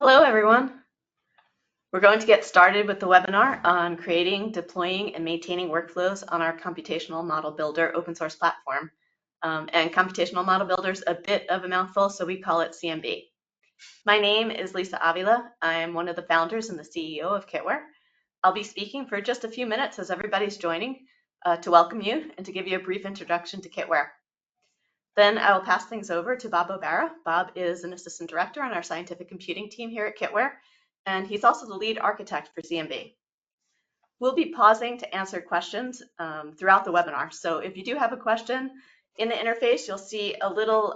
Hello, everyone. We're going to get started with the webinar on creating, deploying, and maintaining workflows on our Computational Model Builder open source platform. And Computational Model Builder is a bit of a mouthful, so we call it CMB. My name is Lisa Avila. I am one of the founders and the CEO of Kitware. I'll be speaking for just a few minutes as everybody's joining to welcome you and to give you a brief introduction to Kitware. Then I will pass things over to Bob O'Bara. Bob is an assistant director on our scientific computing team here at Kitware, and he's also the lead architect for CMB. We'll be pausing to answer questions throughout the webinar. So if you do have a question in the interface, you'll see a little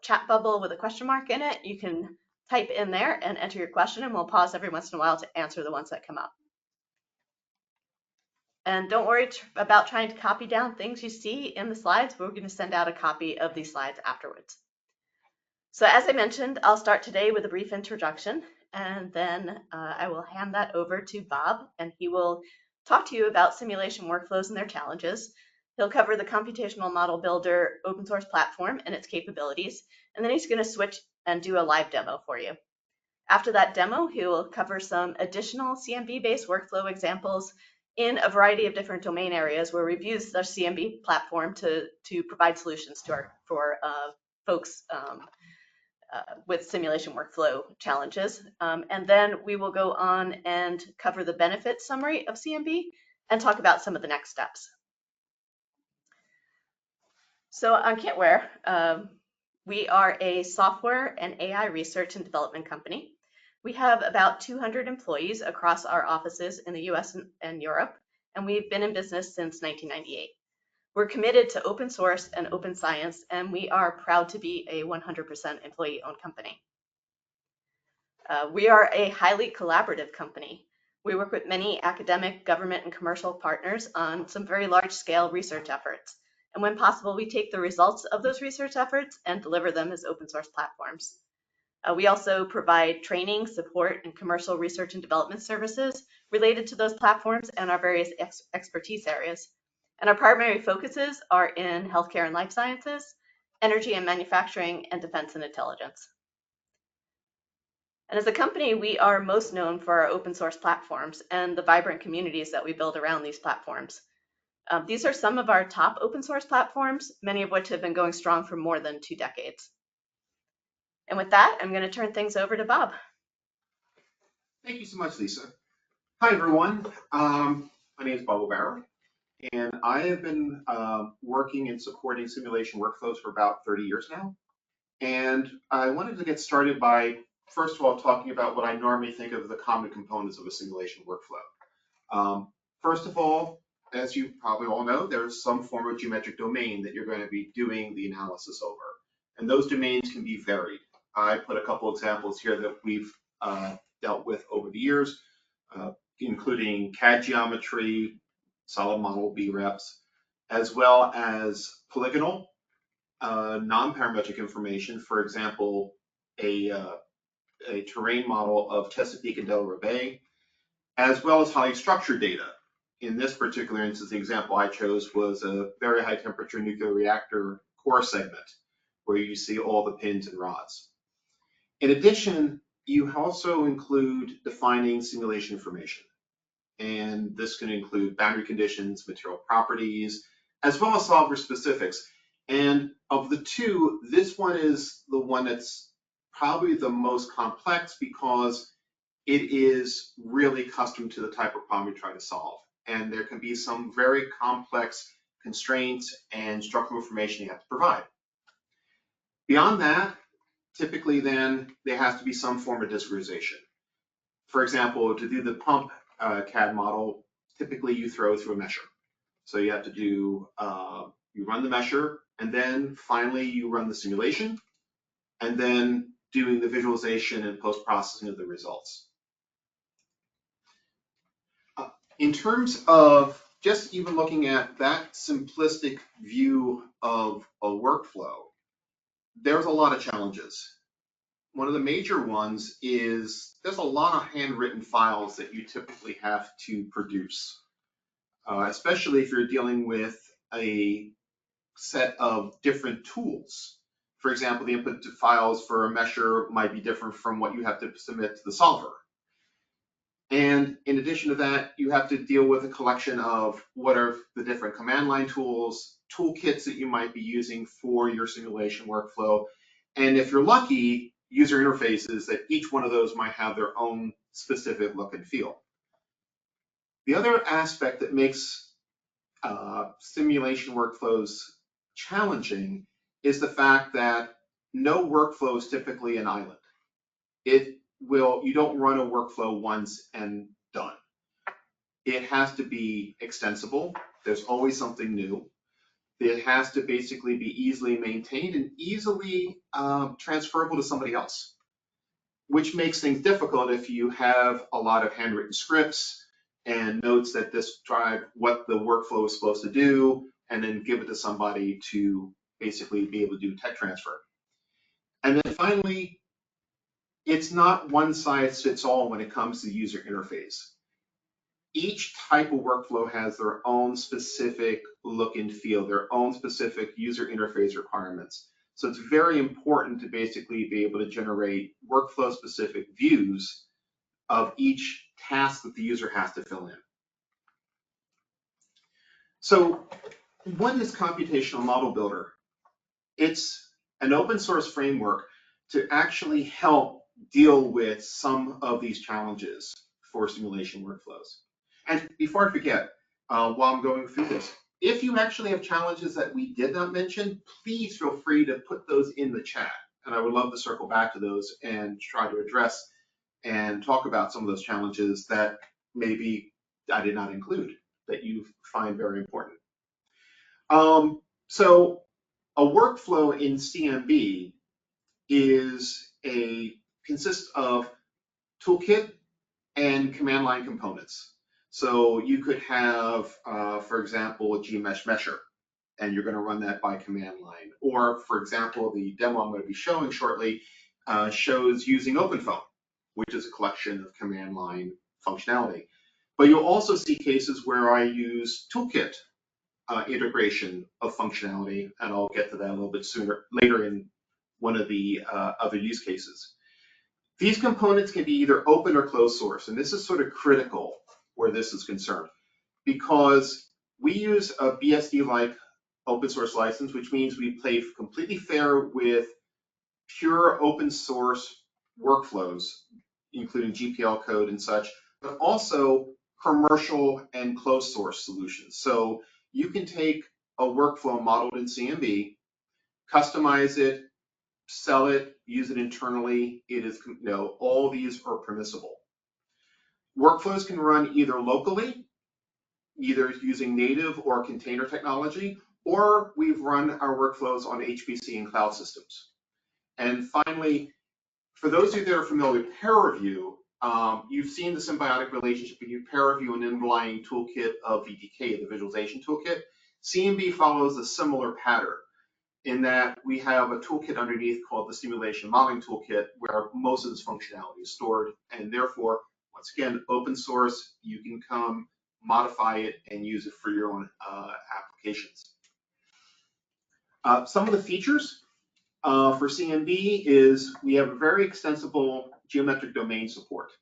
chat bubble with a question mark in it. You can type in there and enter your question, and we'll pause every once in a while to answer the ones that come up. And don't worry about trying to copy down things you see in the slides. We're going to send out a copy of these slides afterwards. So as I mentioned, I'll start today with a brief introduction, and then I will hand that over to Bob, and he will talk to you about simulation workflows and their challenges. He'll cover the Computational Model Builder open source platform and its capabilities, and then he's going to switch and do a live demo for you. After that demo, he will cover some additional CMB-based workflow examples in a variety of different domain areas where we've used the CMB platform to provide solutions to for folks with simulation workflow challenges. And then we will go on and cover the benefit summary of CMB and talk about some of the next steps. So on Kitware, we are a software and AI research and development company. We have about 200 employees across our offices in the US and Europe, and we've been in business since 1998. We're committed to open source and open science, and we are proud to be a 100% employee-owned company. We are a highly collaborative company. We work with many academic, government, and commercial partners on some very large-scale research efforts. And when possible, we take the results of those research efforts and deliver them as open source platforms. We also provide training, support, and commercial research and development services related to those platforms and our various expertise areas. And our primary focuses are in healthcare and life sciences, energy and manufacturing, and defense and intelligence. And as a company, we are most known for our open source platforms and the vibrant communities that we build around these platforms. These are some of our top open source platforms, many of which have been going strong for more than 2 decades. And with that, I'm going to turn things over to Bob. Thank you so much, Lisa. Hi, everyone. My name is Bob O'Bara, and I have been working and supporting simulation workflows for about 30 years now. And I wanted to get started by, first of all, talking about what I normally think of the common components of a simulation workflow. First of all, as you probably all know, there's some form of geometric domain that you're going to be doing the analysis over. And those domains can be varied. I put a couple examples here that we've dealt with over the years, including CAD geometry, solid model BREPs, as well as polygonal, non-parametric information, for example, a terrain model of Chesapeake and Delaware Bay, as well as highly structured data. In this particular instance, the example I chose was a very high temperature nuclear reactor core segment, where you see all the pins and rods. In addition, you also include defining simulation information. And this can include boundary conditions, material properties, as well as solver specifics. And of the two, this one is the one that's probably the most complex because it is really custom to the type of problem you're trying to solve. And there can be some very complex constraints and structural information you have to provide. Beyond that, typically then there has to be some form of discretization. For example, to do the pump CAD model, typically you throw through a mesher. So you have to do, you run the mesher, and then finally you run the simulation, and then doing the visualization and post-processing of the results. In terms of just even looking at that simplistic view of a workflow, there's a lot of challenges. One of the major ones is there's a lot of handwritten files that you typically have to produce, especially if you're dealing with a set of different tools. For example, the input files for a mesher might be different from what you have to submit to the solver. And in addition to that, you have to deal with a collection of what are the different command line tools, toolkits that you might be using for your simulation workflow. And if you're lucky, user interfaces that each one of those might have their own specific look and feel. The other aspect that makes simulation workflows challenging is the fact that no workflow is typically an island. You don't run a workflow once and done. It has to be extensible. There's always something new. It has to basically be easily maintained and easily transferable to somebody else, which makes things difficult if you have a lot of handwritten scripts and notes that describe what the workflow is supposed to do, and then give it to somebody to basically be able to do tech transfer. And then finally, it's not one size fits all when it comes to user interface. Each type of workflow has their own specific look and feel, their own specific user interface requirements. So it's very important to basically be able to generate workflow specific views of each task that the user has to fill in. So what is Computational Model Builder? It's an open source framework to actually help deal with some of these challenges for simulation workflows. And before I forget, while I'm going through this, if you actually have challenges that we did not mention, please feel free to put those in the chat. And I would love to circle back to those and try to address and talk about some of those challenges that maybe I did not include that you find very important. So a workflow in CMB consists of toolkit and command line components. So you could have, for example, a GMesh mesher, and you're going to run that by command line. Or, for example, the demo I'm going to be showing shortly shows using OpenFOAM, which is a collection of command line functionality. But you'll also see cases where I use toolkit integration of functionality, and I'll get to that a little bit later in one of the other use cases. These components can be either open or closed source, and this is sort of critical where this is concerned, because we use a BSD-like open source license, which means we play completely fair with pure open source workflows, including GPL code and such, but also commercial and closed source solutions. So you can take a workflow modeled in CMB, customize it, sell it, use it internally. It is, all these are permissible. Workflows can run either locally, either using native or container technology, or we've run our workflows on HPC and cloud systems. And finally, for those of you that are familiar with peer review, you've seen the symbiotic relationship between peer review and underlying toolkit of VTK, the visualization toolkit. CMB follows a similar pattern in that we have a toolkit underneath called the simulation modeling toolkit, where most of this functionality is stored, and therefore, once again, open source, you can come modify it and use it for your own applications. Some of the features for CMB is we have a very extensible geometric domain support.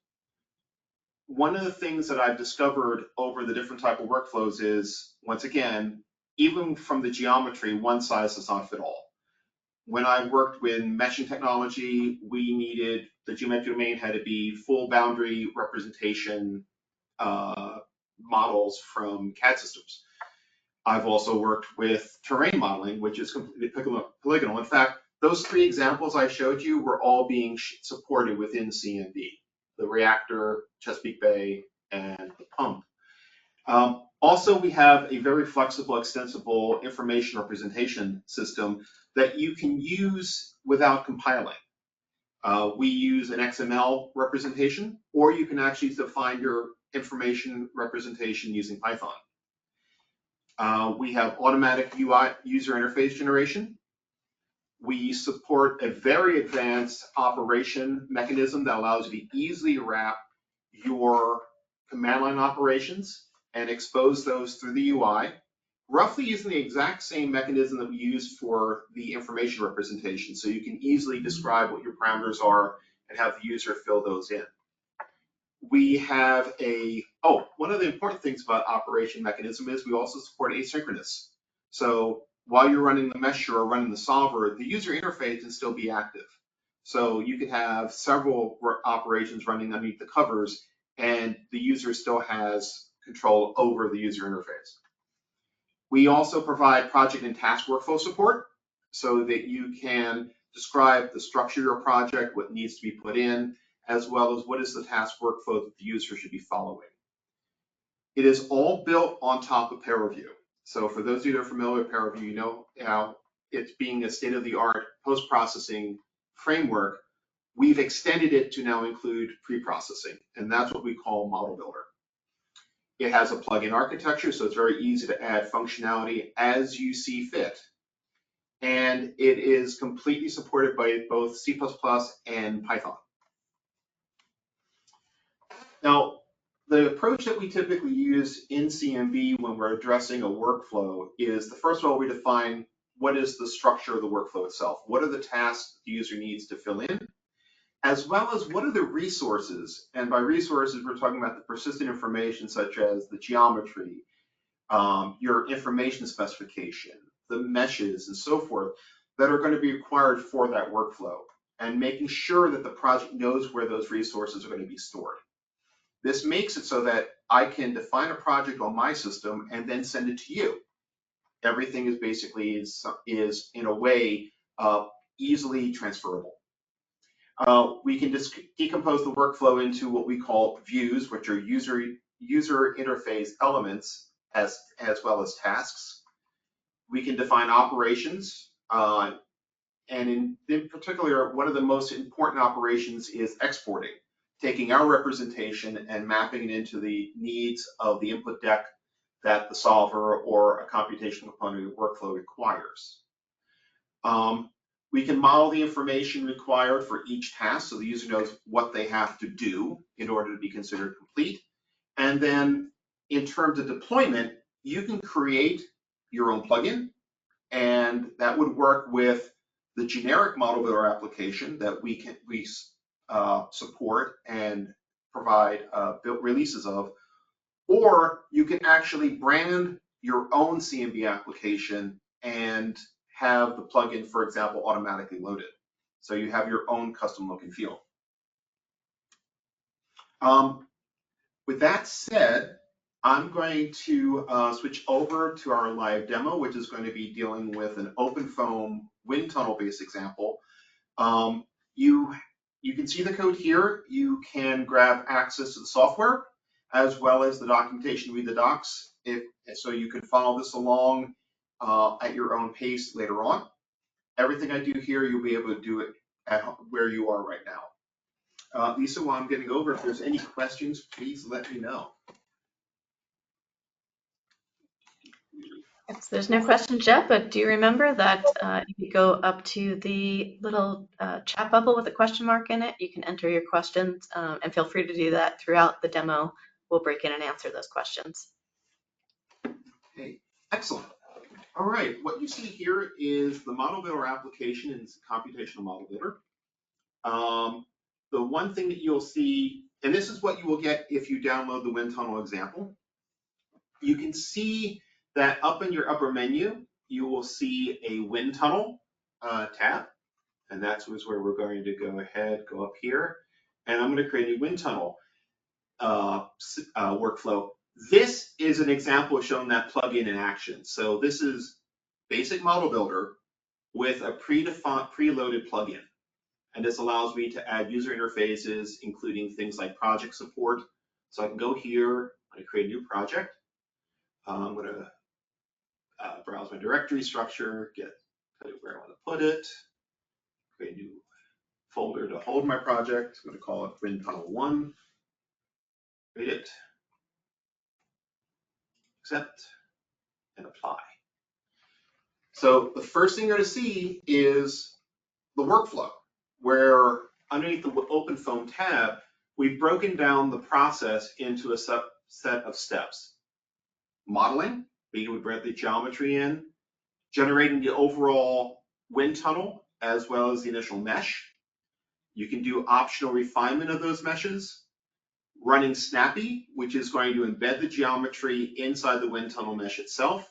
One of the things that I've discovered over the different type of workflows is, once again, even from the geometry, one size does not fit all. When I worked with meshing technology, we needed the geometric domain had to be full boundary representation models from CAD systems. I've also worked with terrain modeling, which is completely polygonal. In fact, those three examples I showed you were all being supported within CMB, the reactor, Chesapeake Bay, and the pump. Also, we have a very flexible, extensible information representation system that you can use without compiling. We use an XML representation, or you can actually define your information representation using Python. We have automatic UI user interface generation. We support a very advanced operation mechanism that allows you to easily wrap your command line operations and expose those through the UI. roughly using the exact same mechanism that we use for the information representation. So you can easily describe what your parameters are and have the user fill those in. We have one of the important things about operation mechanism is we also support asynchronous. So while you're running the mesher or running the solver, the user interface can still be active. So you could have several operations running underneath the covers and the user still has control over the user interface. We also provide project and task workflow support so that you can describe the structure of your project, what needs to be put in, as well as what is the task workflow that the user should be following. It is all built on top of ParaView. So for those of you that are familiar with ParaView, you know how it's being a state-of-the-art post-processing framework. We've extended it to now include pre-processing, and that's what we call Model Builder. It has a plugin architecture, so it's very easy to add functionality as you see fit. And it is completely supported by both C++ and Python. Now, the approach that we typically use in CMB when we're addressing a workflow is, first of all, we define what is the structure of the workflow itself. What are the tasks the user needs to fill in? As well as what are the resources? And by resources, we're talking about the persistent information such as the geometry, your information specification, the meshes, and so forth that are going to be required for that workflow, and making sure that the project knows where those resources are going to be stored. This makes it so that I can define a project on my system and then send it to you. Everything is basically is in a way easily transferable. We can just decompose the workflow into what we call views, which are user interface elements as well as tasks. We can define operations, and in particular, one of the most important operations is exporting, taking our representation and mapping it into the needs of the input deck that the solver or a computational component of the workflow requires. We can model the information required for each task so the user knows what they have to do in order to be considered complete. And then in terms of deployment, you can create your own plugin, and that would work with the generic model builder application that we support and provide built releases of, or you can actually brand your own CMB application and have the plugin, for example, automatically loaded. So you have your own custom look and feel. With that said, I'm going to switch over to our live demo, which is going to be dealing with an OpenFOAM wind tunnel based example. You can see the code here. You can grab access to the software as well as the documentation, read the docs, so you can follow this along at your own pace later on. Everything I do here, you'll be able to do it at where you are right now. Lisa, while I'm getting over, if there's any questions, please let me know. Yes, there's no questions yet, but do you remember that if you go up to the little chat bubble with a question mark in it, you can enter your questions, and feel free to do that throughout the demo. We'll break in and answer those questions. Okay, excellent. All right, what you see here is the Model Builder application in Computational Model Builder. The one thing that you'll see, and this is what you will get if you download the wind tunnel example, you can see that up in your upper menu, you will see a wind tunnel tab, and that's where we're going to go ahead, go up here, and I'm going to create a wind tunnel workflow. This is an example of showing that plugin in action. So this is basic Model Builder with a preloaded plugin. And this allows me to add user interfaces, including things like project support. So I can go here, I'm going to create a new project. I'm going to browse my directory structure, put it where I want to put it, create a new folder to hold my project. I'm going to call it Wind Tunnel 1. Create it, accept, and apply. So the first thing you're going to see is the workflow, where underneath the OpenFOAM tab, we've broken down the process into a set of steps. Modeling, you would write the geometry in, generating the overall wind tunnel as well as the initial mesh. You can do optional refinement of those meshes, running Snappy, which is going to embed the geometry inside the wind tunnel mesh itself,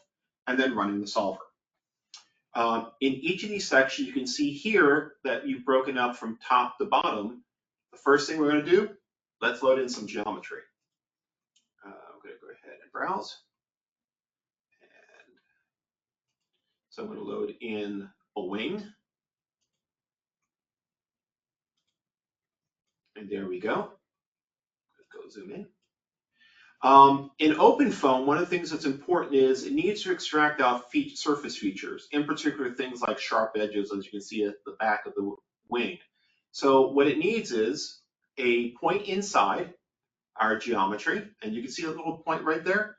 and then running the solver. In each of these sections, you can see here that you've broken up from top to bottom. The first thing we're going to do, let's load in some geometry. I'm going to go ahead and browse. And so I'm going to load in a wing. And there we go. Go zoom in. In OpenFOAM, one of the things that's important is it needs to extract out surface features, in particular things like sharp edges, as you can see at the back of the wing. So what it needs is a point inside our geometry, and you can see a little point right there.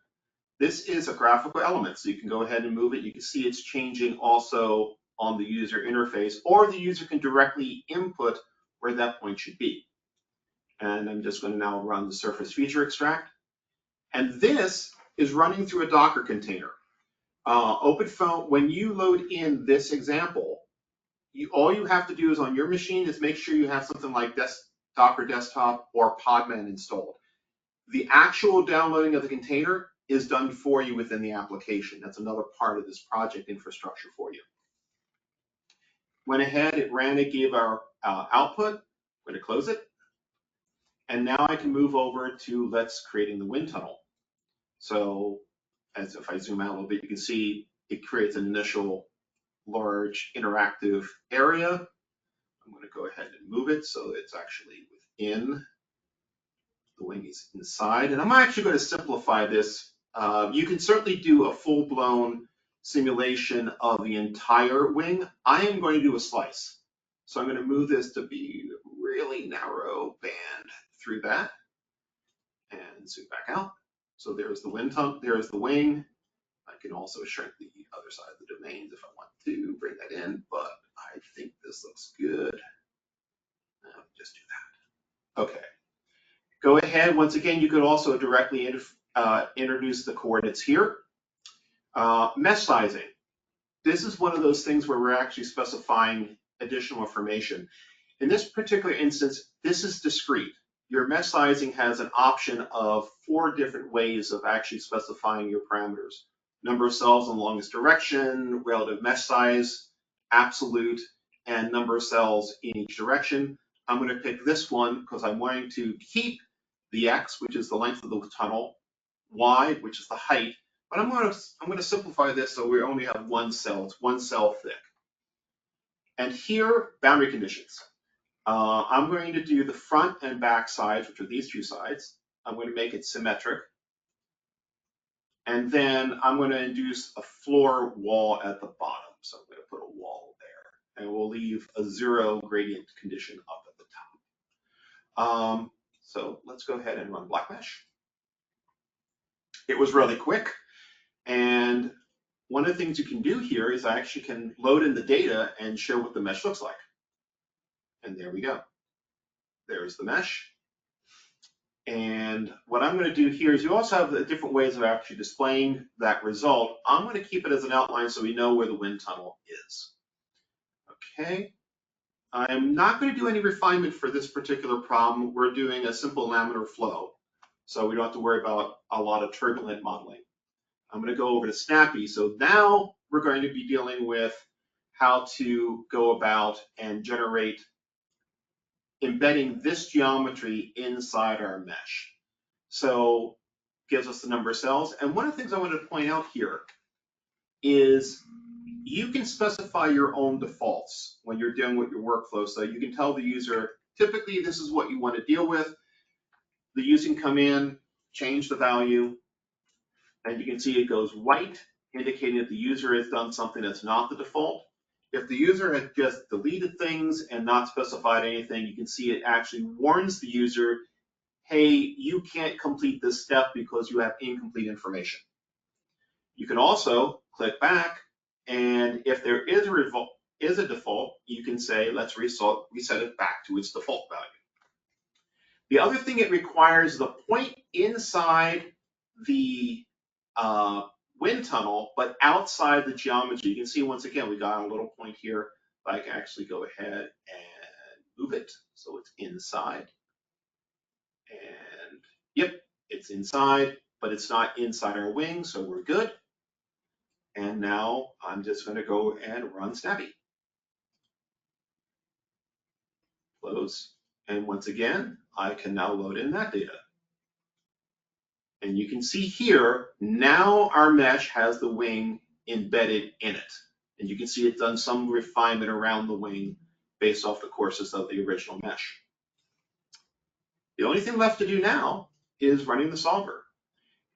This is a graphical element, so you can go ahead and move it. You can see it's changing also on the user interface, or the user can directly input where that point should be. And I'm just going to now run the surface feature extract. And this is running through a Docker container. OpenFOAM, when you load in this example, all you have to do is on your machine is make sure you have something like Docker Desktop or Podman installed. The actual downloading of the container is done for you within the application. That's another part of this project infrastructure for you. Went ahead, it ran, it gave our output. I'm going to close it. And now I can move over to creating the wind tunnel. So as if I zoom out a little bit, you can see it creates an initial large interactive area. I'm going to go ahead and move it so it's actually within. The wing is inside. And I'm actually going to simplify this. You can certainly do a full-blown simulation of the entire wing. I am going to do a slice. So I'm going to move this to be really narrow band through that and zoom back out. So there's the wind tunnel, there's the wing. I can also shrink the other side of the domains if I want to bring that in, but I think this looks good. Just do that. Okay. Go ahead. Once again, you could also directly introduce the coordinates here. Mesh sizing. This is one of those things where we're actually specifying additional information. In this particular instance, this is discrete. Your mesh sizing has an option of 4 different ways of actually specifying your parameters. Number of cells in the longest direction, relative mesh size, absolute, and number of cells in each direction. I'm going to pick this one because I'm wanting to keep the X, which is the length of the tunnel, Y, which is the height, but I'm going to simplify this so we only have one cell. It's 1 cell thick. And here, boundary conditions. I'm going to do the front and back sides, which are these 2 sides. I'm going to make it symmetric. And then I'm going to induce a floor wall at the bottom. So I'm going to put a wall there. And we'll leave a 0 gradient condition up at the top. So let's go ahead and run Black Mesh. It was really quick. And one of the things you can do here is I actually can load in the data and show what the mesh looks like. And there we go. There's the mesh. And what I'm going to do here is you also have the different ways of actually displaying that result. I'm going to keep it as an outline so we know where the wind tunnel is. Okay. I'm not going to do any refinement for this particular problem. We're doing a simple laminar flow, so we don't have to worry about a lot of turbulent modeling. I'm going to go over to Snappy. So now we're going to be dealing with how to go about and generate embedding this geometry inside our mesh. So gives us the number of cells. And one of the things I wanted to point out here is you can specify your own defaults when you're dealing with your workflow. So you can tell the user, typically this is what you want to deal with. The user can come in, change the value, and you can see it goes white, indicating that the user has done something that's not the default. If the user has just deleted things and not specified anything, you can see it actually warns the user, hey, you can't complete this step because you have incomplete information. You can also click back, and if there is a default, you can say, let's reset it back to its default value. The other thing it requires is the point inside the wind tunnel, but outside the geometry. You can see once again, we got a little point here. I can actually go ahead and move it so it's inside. And yep, it's inside, but it's not inside our wing, so we're good. And now I'm just going to go and run Snappy. Close. And once again, I can now load in that data. And you can see here, now our mesh has the wing embedded in it. And you can see it's done some refinement around the wing based off the courses of the original mesh. The only thing left to do now is running the solver.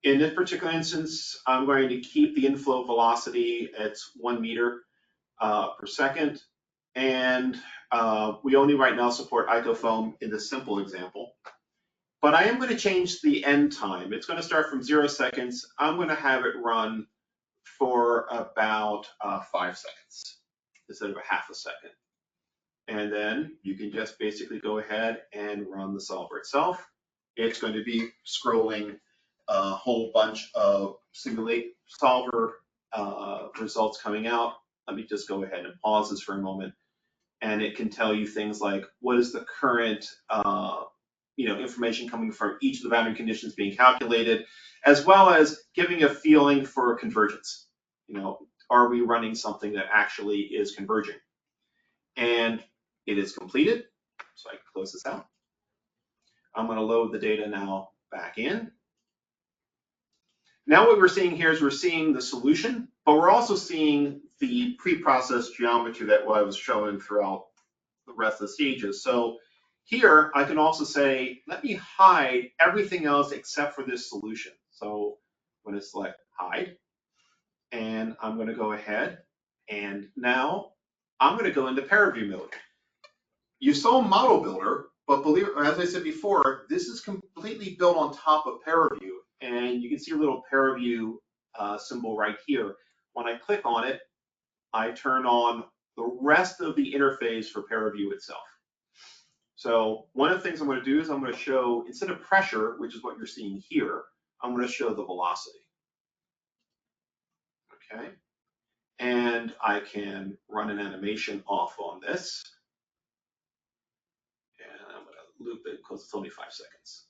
In this particular instance, I'm going to keep the inflow velocity at 1 meter per second. And we only right now support OpenFOAM in the simple example. But I am going to change the end time. It's going to start from 0 seconds. I'm going to have it run for about 5 seconds instead of a half a second. And then you can just basically go ahead and run the solver itself. It's going to be scrolling a whole bunch of simulate solver results coming out. Let me just go ahead and pause this for a moment. And it can tell you things like what is the current information coming from each of the boundary conditions being calculated, as well as giving a feeling for convergence. Are we running something that actually is converging? And it is completed, so I can close this out. I'm going to load the data now back in. Now what we're seeing here is we're seeing the solution, but we're also seeing the pre-processed geometry that I was showing throughout the rest of the stages. So here I can also say, let me hide everything else except for this solution. So I'm going to select hide, and I'm going to go ahead, and now I'm going to go into pair view mode. You saw Model Builder, but as I said before, this is completely built on top of ParaView, and you can see a little ParaView symbol right here. When I click on it, I turn on the rest of the interface for ParaView itself. So one of the things I'm going to do is I'm going to show, instead of pressure, which is what you're seeing here, I'm going to show the velocity. Okay, and I can run an animation off on this. And I'm going to loop it because it's only 5 seconds.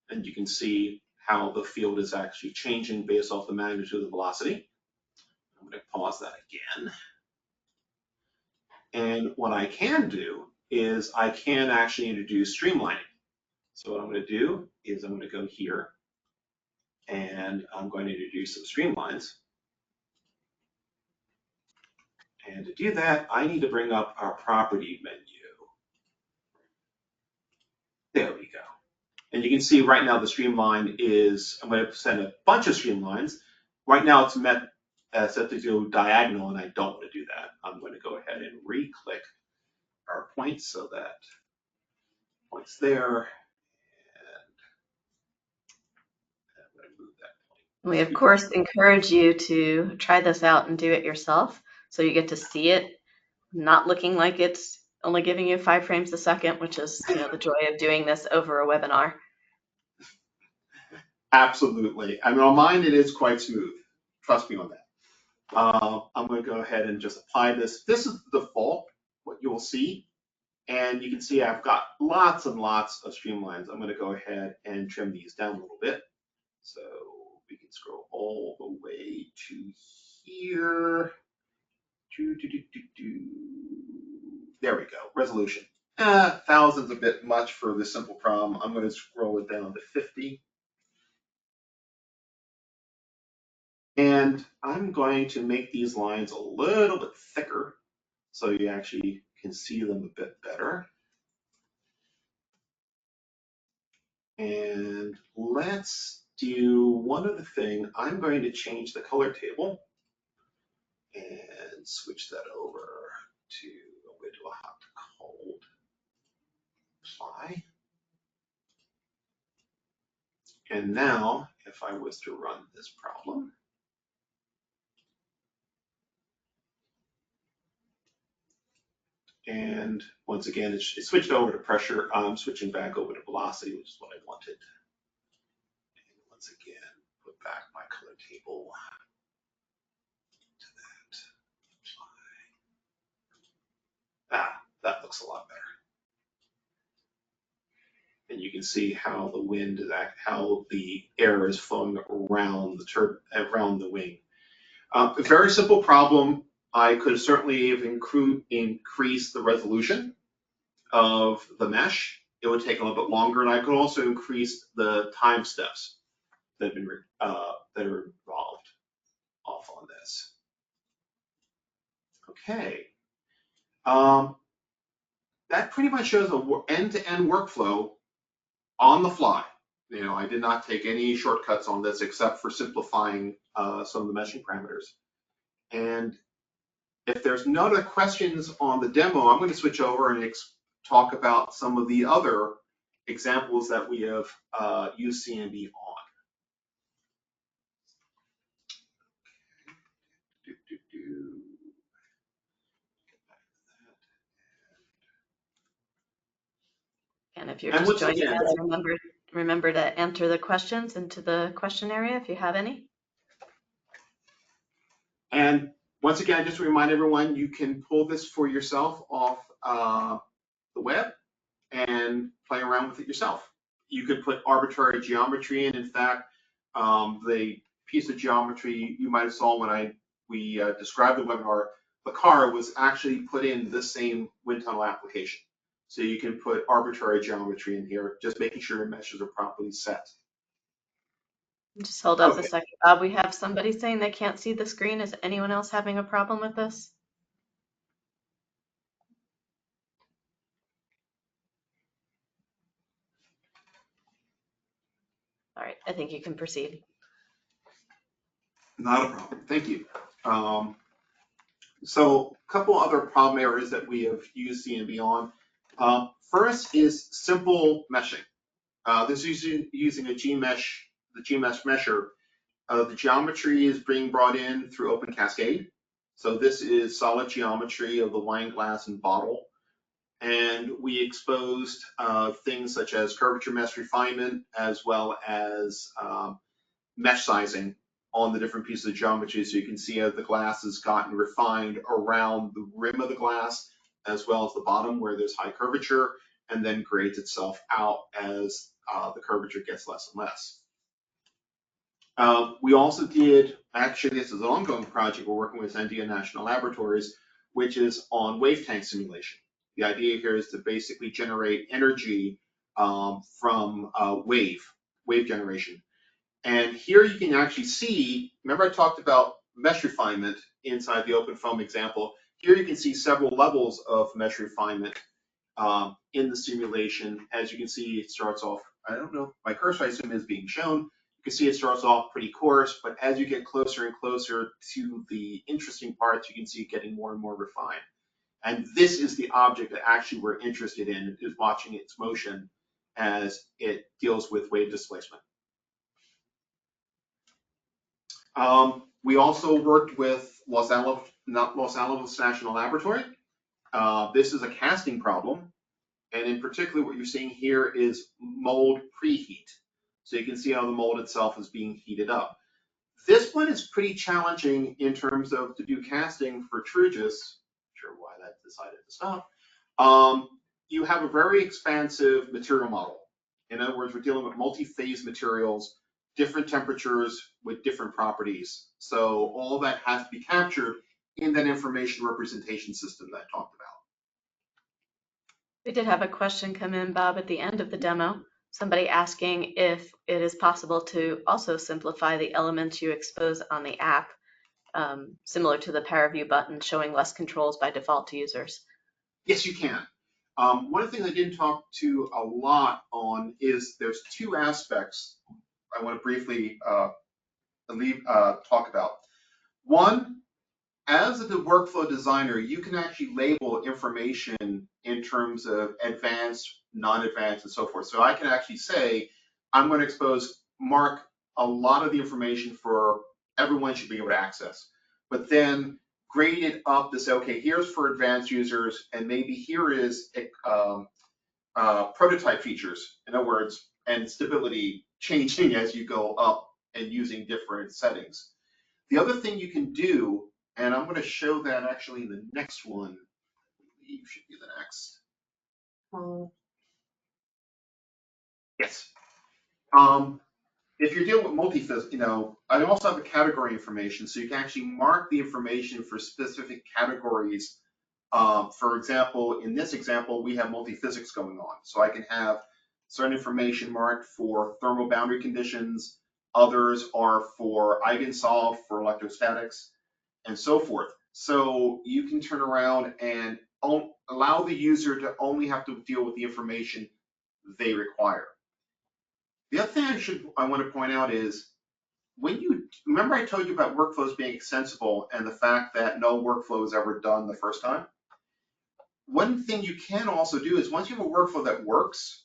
And you can see how the field is actually changing based off the magnitude of the velocity. I'm going to pause that again. And what I can do is I can actually introduce streamlining. So what I'm going to do is I'm going to go here and I'm going to introduce some streamlines. And to do that, I need to bring up our property menu. There we go. And you can see right now the streamline is, I'm going to send a bunch of streamlines. Right now it's set to go diagonal, and I don't want to do that. I'm going to go ahead and re-click our points so that point's there. And I'm going to move that point. We, of course, encourage you to try this out and do it yourself, so you get to see it not looking like it's only giving you 5 frames a second, which is the joy of doing this over a webinar. Absolutely. I mean, on mine it is quite smooth. Trust me on that. I'm going to go ahead and just apply this. This is the default, what you'll see. And you can see I've got lots and lots of streamlines. I'm going to go ahead and trim these down a little bit. So we can scroll all the way to here. There we go, resolution. Thousands a bit much for this simple problem. I'm going to scroll it down to 50. And I'm going to make these lines a little bit thicker so you actually can see them a bit better. And let's do one other thing. I'm going to change the color table and switch that over to, I'm going to do a hot to cold. Apply. And now, if I was to run this problem, and once again, it switched over to pressure. I'm switching back over to velocity, which is what I wanted. And once again, put back my color table to that. That looks a lot better. And you can see how the wind is how the air is flowing around the wing. A very simple problem. I could certainly have increased the resolution of the mesh. It would take a little bit longer, and I could also increase the time steps that are involved off on this. Okay. That pretty much shows an end-to-end workflow on the fly. You know, I did not take any shortcuts on this except for simplifying some of the meshing parameters. And if there's no other questions on the demo, I'm going to switch over and talk about some of the other examples that we have used CMB on. And if you're just joining us, remember to enter the questions into the question area if you have any. And once again, just to remind everyone, you can pull this for yourself off the web and play around with it yourself. You could put arbitrary geometry in. In fact, the piece of geometry you might have saw when we described the webinar, the car was actually put in the same wind tunnel application. So you can put arbitrary geometry in here, just making sure your meshes are properly set. Just hold up a second, Bob. We have somebody saying they can't see the screen. Is anyone else having a problem with this? All right, I think you can proceed. Not a problem, thank you. So a couple other problem areas that we have used CMB on. First is simple meshing. This is using a GMesh, the GMesh mesher. The geometry is being brought in through Open Cascade. So this is solid geometry of the wine glass and bottle. And we exposed things such as curvature mesh refinement, as well as mesh sizing on the different pieces of geometry. So you can see how the glass has gotten refined around the rim of the glass, as well as the bottom where there's high curvature, and then grades itself out as the curvature gets less and less. We also did, actually this is an ongoing project we're working with India National Laboratories, which is on wave tank simulation. The idea here is to basically generate energy from wave generation. And here you can actually see, remember I talked about mesh refinement inside the OpenFOAM example. Here you can see several levels of mesh refinement in the simulation. As you can see, it starts off, I don't know, my cursor I assume is being shown. You can see it starts off pretty coarse, but as you get closer and closer to the interesting parts, you can see it getting more and more refined. And this is the object that actually we're interested in, is watching its motion as it deals with wave displacement. We also worked with Los Alamos National Laboratory. This is a casting problem. And in particular, what you're seeing here is mold preheat. So you can see how the mold itself is being heated up. This one is pretty challenging in terms of to do casting for Trugis. Not sure why that decided to stop. You have a very expansive material model. In other words, we're dealing with multi-phase materials, different temperatures with different properties. So all that has to be captured in that information representation system that I talked about. We did have a question come in, Bob, at the end of the demo. Somebody asking if it is possible to also simplify the elements you expose on the app, similar to the Power View button showing less controls by default to users. Yes, you can. One thing I didn't talk to a lot on is there's two aspects I want to briefly talk about. One, as the workflow designer, you can actually label information in terms of advanced, non-advanced, and so forth. So I can actually say, I'm going to mark a lot of the information for everyone should be able to access. But then grade it up to say, okay, here's for advanced users, and maybe here is prototype features, in other words, and stability changing as you go up and using different settings. The other thing you can do, and I'm going to show that actually in the next one, I believe should be the next. Yes. If you're dealing with multi-phys, I also have a category information, so you can actually mark the information for specific categories. For example, in this example, we have multi-physics going on, so I can have certain information marked for thermal boundary conditions, others are for eigensolve for electrostatics, and so forth. So you can turn around and allow the user to only have to deal with the information they require. The other thing I want to point out is, when you remember I told you about workflows being extensible and the fact that no workflow is ever done the first time? One thing you can also do is, once you have a workflow that works,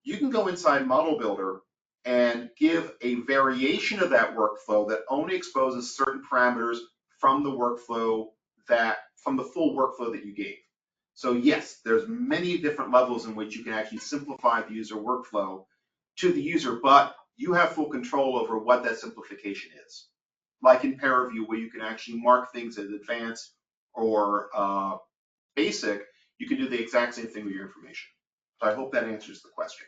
you can go inside Model Builder and give a variation of that workflow that only exposes certain parameters from the workflow from the full workflow that you gave. So yes, there's many different levels in which you can actually simplify the user workflow to the user, but you have full control over what that simplification is. Like in ParaView, where you can actually mark things as advanced or basic, you can do the exact same thing with your information. So I hope that answers the question.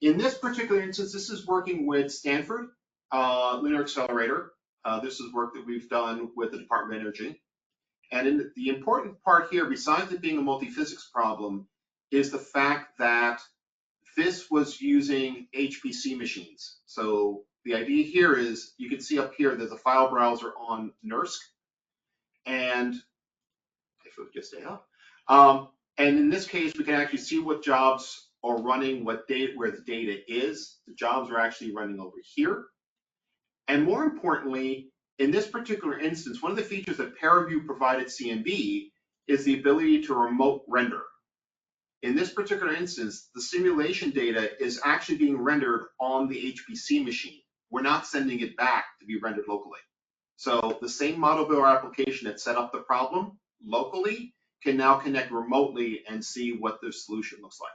In this particular instance, this is working with Stanford Linear Accelerator. This is work that we've done with the Department of Energy. And the important part here, besides it being a multi-physics problem, is the fact that this was using HPC machines. So the idea here is, you can see up here, there's a file browser on NERSC. And if it would just stay up. And in this case, we can actually see what jobs are running, where the data is. The jobs are actually running over here. And more importantly, in this particular instance, one of the features that ParaView provided CMB is the ability to remote render. In this particular instance, the simulation data is actually being rendered on the HPC machine. We're not sending it back to be rendered locally. So the same Model Builder application that set up the problem locally can now connect remotely and see what the solution looks like.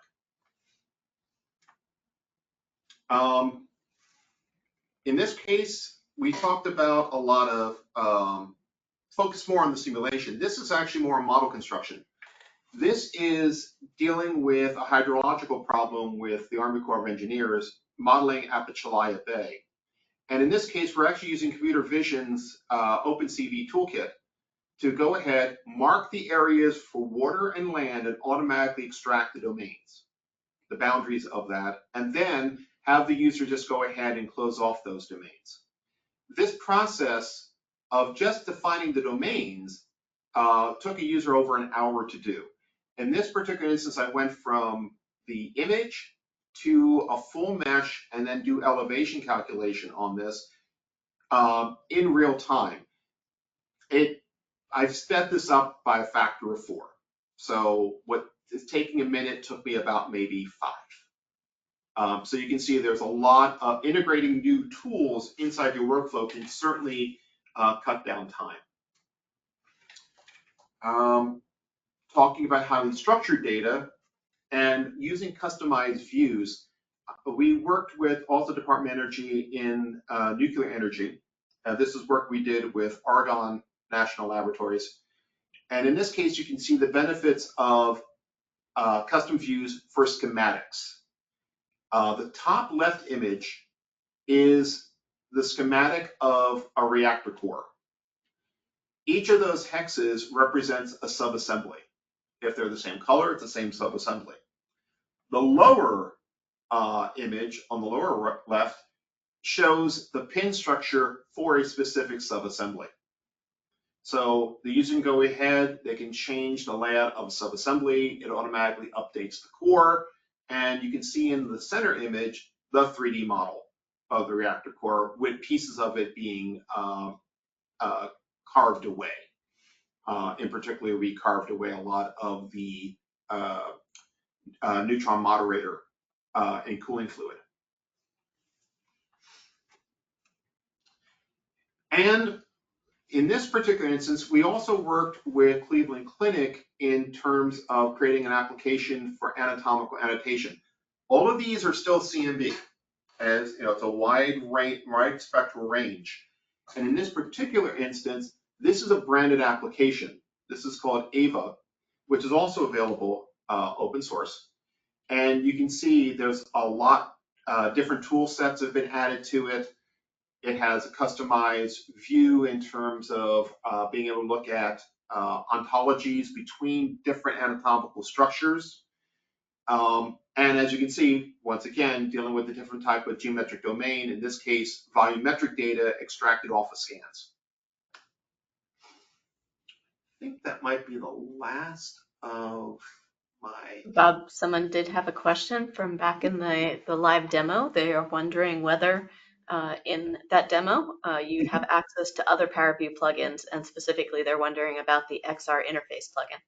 In this case, we talked about a lot of focus more on the simulation. This is actually more model construction. This is dealing with a hydrological problem with the Army Corps of Engineers modeling Apalachicola Bay. And in this case, we're actually using computer vision's OpenCV toolkit to go ahead, mark the areas for water and land, and automatically extract the domains, the boundaries of that, and then have the user just go ahead and close off those domains. This process of just defining the domains took a user over an hour to do. In this particular instance, I went from the image to a full mesh and then do elevation calculation on this in real time. I've sped this up by a factor of 4. So what is taking a minute took me about maybe 5. So you can see there's a lot of integrating new tools inside your workflow can certainly cut down time. Talking about highly structured data and using customized views, we worked with also Department of Energy in nuclear energy. This is work we did with Argonne National Laboratories. And in this case, you can see the benefits of custom views for schematics. The top left image is the schematic of a reactor core. Each of those hexes represents a subassembly. If they're the same color, it's the same subassembly. The lower image on the lower left shows the pin structure for a specific subassembly. So the user can go ahead, they can change the layout of a subassembly, it automatically updates the core, and you can see in the center image the 3D model of the reactor core with pieces of it being carved away. In particular, we carved away a lot of the neutron moderator and cooling fluid. And in this particular instance, we also worked with Cleveland Clinic in terms of creating an application for anatomical annotation. All of these are still CMB, as you know, it's a wide spectral range. And in this particular instance, this is a branded application. This is called Avila, which is also available open source. And you can see there's a lot different tool sets have been added to it. It has a customized view in terms of being able to look at ontologies between different anatomical structures. And as you can see, once again, dealing with a different type of geometric domain, in this case, volumetric data extracted off of scans. I think that might be the last of my... Bob, someone did have a question from back in the live demo. They are wondering whether in that demo you have access to other PowerView plugins, and specifically they're wondering about the XR interface plugin.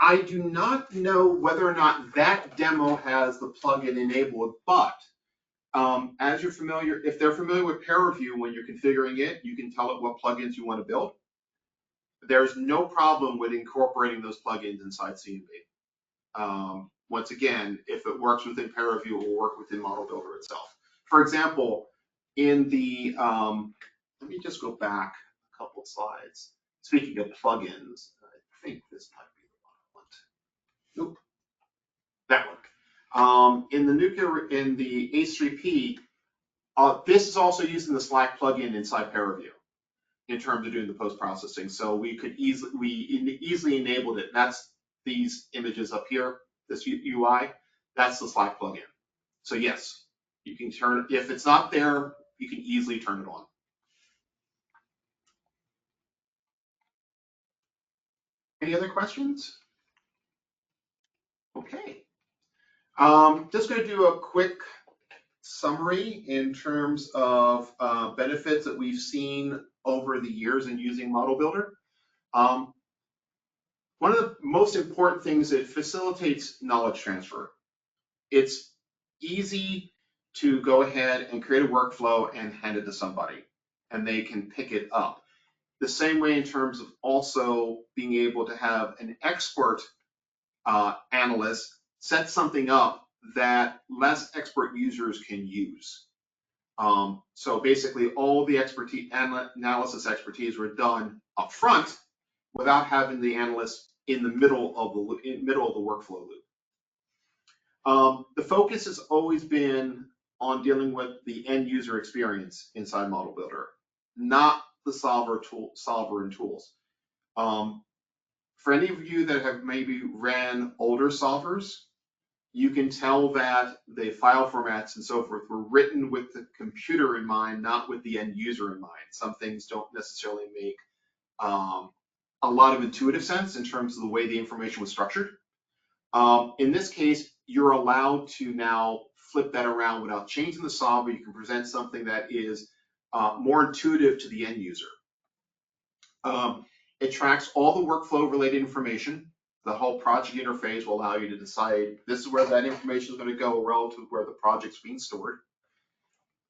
I do not know whether or not that demo has the plugin enabled, but as you're familiar, if they're familiar with PowerView, when you're configuring it, you can tell it what plugins you want to build. There's no problem with incorporating those plugins inside CMB. Once again, if it works within PowerView, it will work within Model Builder itself. For example, in the, let me just go back a couple of slides. Speaking of plugins, I think this might be the one I want. Nope, that one. In the H3P, this is also using the Slack plugin inside PowerView in terms of doing the post-processing. So we could easily enabled it. That's these images up here, this UI, that's the Slack plugin. So yes, you can turn, if it's not there, you can easily turn it on. Any other questions? Okay. Just going to do a quick summary in terms of benefits that we've seen over the years in using Model Builder. One of the most important things, it facilitates knowledge transfer. It's easy to go ahead and create a workflow and hand it to somebody, and they can pick it up. The same way in terms of also being able to have an expert analyst set something up that less expert users can use. So basically all the analysis expertise were done up front without having the analyst in the middle of the workflow loop. The focus has always been on dealing with the end user experience inside Model Builder, not the solver and tools. For any of you that have maybe ran older solvers, you can tell that the file formats and so forth were written with the computer in mind, not with the end user in mind. Some things don't necessarily make a lot of intuitive sense in terms of the way the information was structured. In this case, you're allowed to now flip that around without changing the solver. You can present something that is more intuitive to the end user. It tracks all the workflow related information. The whole project interface will allow you to decide this is where that information is going to go relative to where the project's being stored.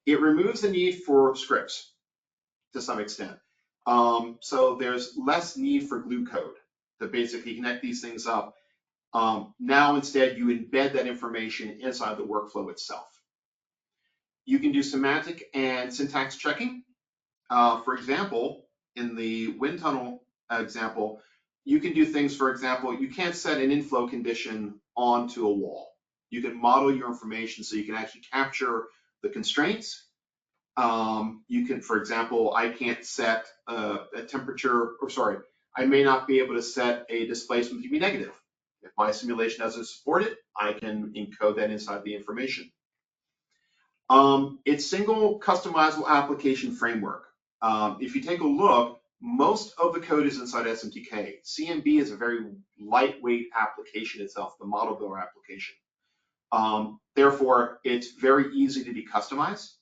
It removes the need for scripts to some extent. So there's less need for glue code to basically connect these things up. Now instead you embed that information inside the workflow itself. You can do semantic and syntax checking. For example, in the wind tunnel example, you can do things, for example, you can't set an inflow condition onto a wall. You can model your information so you can actually capture the constraints. You can, for example, I can't set a temperature, or sorry, I may not be able to set a displacement to be negative. If my simulation doesn't support it, I can encode that inside the information. It's single customizable application framework. If you take a look, most of the code is inside SMTK. CMB is a very lightweight application itself, the Model Builder application. Therefore, it's very easy to be customized.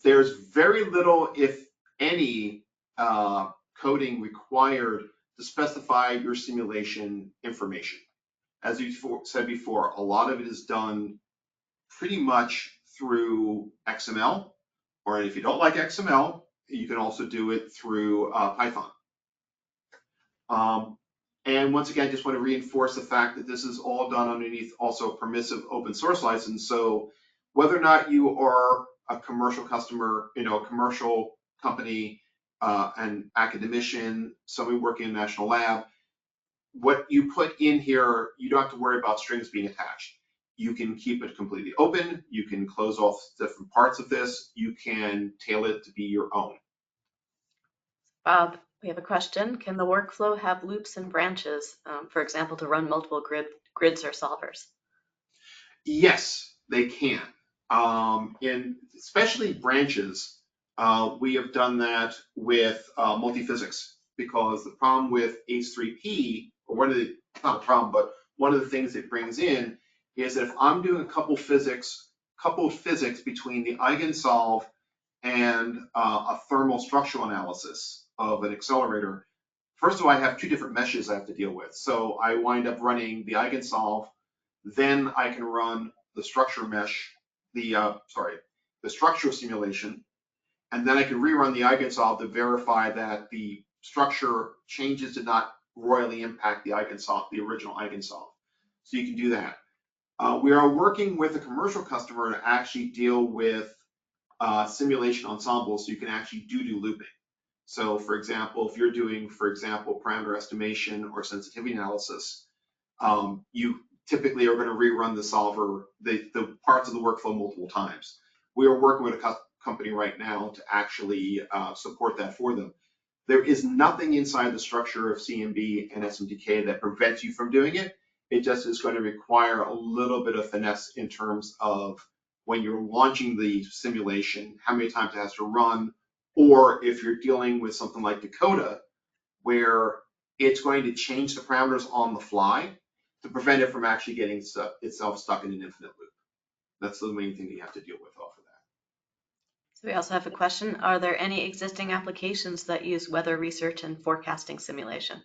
There's very little, if any, coding required to specify your simulation information. As you said before, a lot of it is done pretty much through XML, or if you don't like XML, you can also do it through Python. And once again, I just want to reinforce the fact that this is all done underneath also a permissive open source license. So whether or not you are a commercial customer, a commercial company, an academician, somebody working in a national lab, what you put in here, you don't have to worry about strings being attached. You can keep it completely open. You can close off different parts of this. You can tailor it to be your own. Bob, we have a question. Can the workflow have loops and branches, for example, to run multiple grids or solvers? Yes, they can. In especially branches, we have done that with multiphysics, because the problem with H3P, or not a problem, but one of the things it brings in is that if I'm doing a coupled physics between the eigensolve and a thermal structural analysis of an accelerator, first of all, I have two different meshes I have to deal with. So I wind up running the eigensolve, then I can run the structure mesh, the structural simulation, and then I can rerun the eigensolve to verify that the structure changes did not royally impact the eigensolve, the original eigensolve. So you can do that. We are working with a commercial customer to actually deal with simulation ensembles, so you can actually do looping. So for example, if you're doing, parameter estimation or sensitivity analysis, you typically are going to rerun the solver, the parts of the workflow multiple times. We are working with a company right now to actually support that for them. There is nothing inside the structure of CMB and SMTK that prevents you from doing it. It just is going to require a little bit of finesse in terms of when you're launching the simulation, how many times it has to run, or if you're dealing with something like Dakota, where it's going to change the parameters on the fly to prevent it from actually getting itself stuck in an infinite loop. That's the main thing that you have to deal with off of that. So we also have a question. Are there any existing applications that use weather research and forecasting simulation?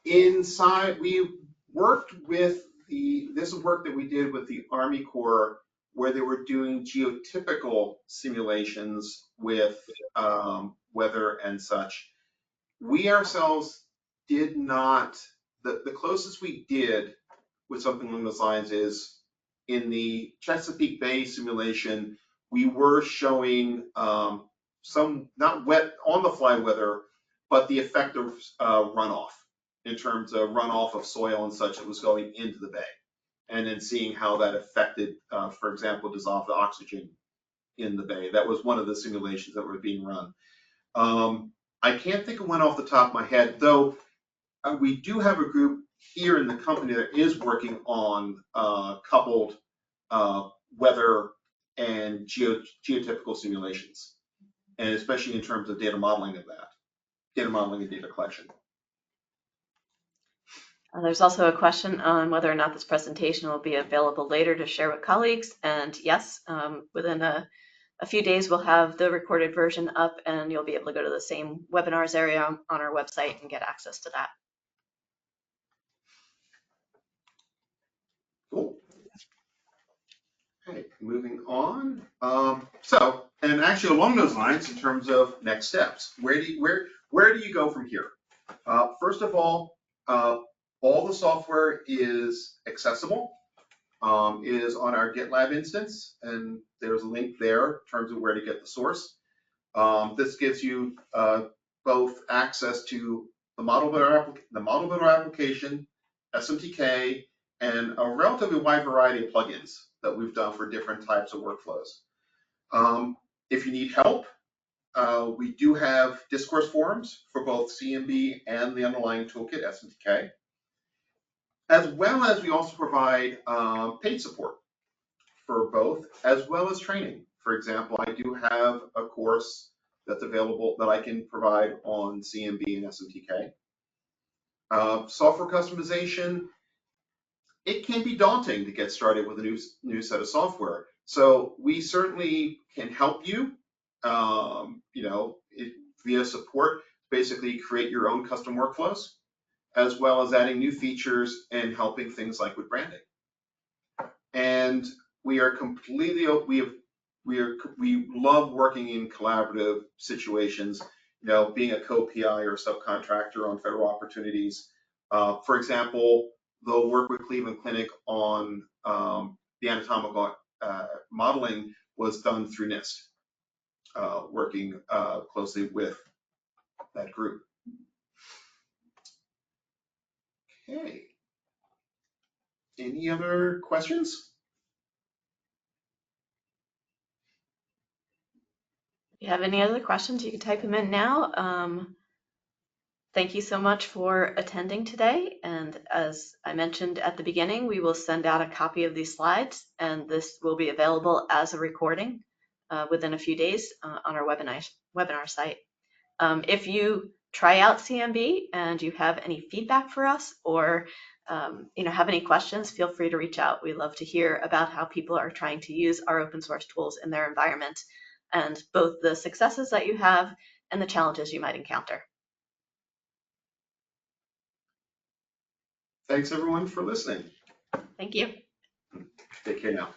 Inside, we worked with this is work that we did with the Army Corps, where they were doing geotypical simulations with weather and such. We ourselves did not, the closest we did with something along those lines is in the Chesapeake Bay simulation, we were showing some, not wet on the fly weather, but the effect of runoff, in terms of runoff of soil and such that was going into the bay, and then seeing how that affected, for example, dissolved oxygen in the bay. That was one of the simulations that were being run. I can't think of one off the top of my head, though we do have a group here in the company that is working on coupled weather and geotypical simulations, and especially in terms of data modeling of that, data modeling and data collection. There's also a question on whether or not this presentation will be available later to share with colleagues. And yes, within a few days, we'll have the recorded version up, and you'll be able to go to the same webinars area on our website and get access to that. Cool. Okay, moving on. And actually along those lines, in terms of next steps, where do you go from here? First of all the software is accessible. It is on our GitLab instance, and there's a link there in terms of where to get the source. This gives you both access to the model builder application, SMTK, and a relatively wide variety of plugins that we've done for different types of workflows. If you need help, we do have discourse forums for both CMB and the underlying toolkit, SMTK, as well as we also provide paid support for both, as well as training. For example, I do have a course that's available that I can provide on CMB and SMTK. Software customization, it can be daunting to get started with a new set of software. So we certainly can help you, via support, basically create your own custom workflows, as well as adding new features and helping things like with branding. And we are we have we love working in collaborative situations, being a co-PI or subcontractor on federal opportunities. For example, they'll work with Cleveland Clinic on the anatomical modeling was done through NIST, working closely with that group. Okay. Any other questions? If you have any other questions, you can type them in now. Thank you so much for attending today. And as I mentioned at the beginning, we will send out a copy of these slides, and this will be available as a recording within a few days on our webinar site. If you try out CMB and you have any feedback for us, or have any questions, feel free to reach out. We love to hear about how people are trying to use our open source tools in their environment, and both the successes that you have and the challenges you might encounter. Thanks everyone for listening. Thank you. Take care now.